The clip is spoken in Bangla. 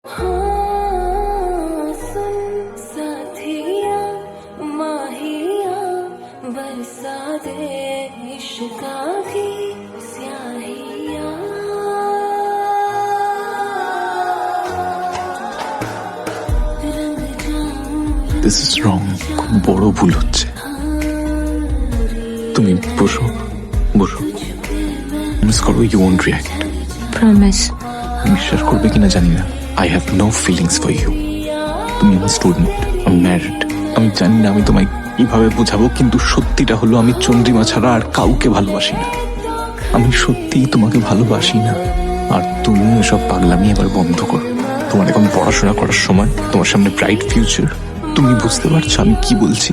हाँ, सुन साथिया माहिया बरसा दे इश्का की स्याहिया। रंग जाऊं দিস ইজ রং, খুব বড় ভুল হচ্ছে। তুমি বসো বসো, মিস করো, ইউ ওয়ন্ট রিয়াক্ট। প্রমিস। বিশ্বাস করবে কিনা জানি না, I have no feelings for you. তুমি আমার স্টুডেন্ট, আমি ম্যারিড। আমি জানি না আমি তোমায় কিভাবে বোঝাবো, কিন্তু সত্যিটা হলো আমি চন্দ্রিমা ছাড়া আর কাউকে ভালোবাসি না। আমি সত্যিই তোমাকে ভালোবাসি না। আর তুমি এসব পাগলামি এবার বন্ধ করো। তোমার এখন পড়াশোনা করার সময়, তোমার সামনে ব্রাইট ফিউচার। তুমি বুঝতে পারছো আমি কি বলছি?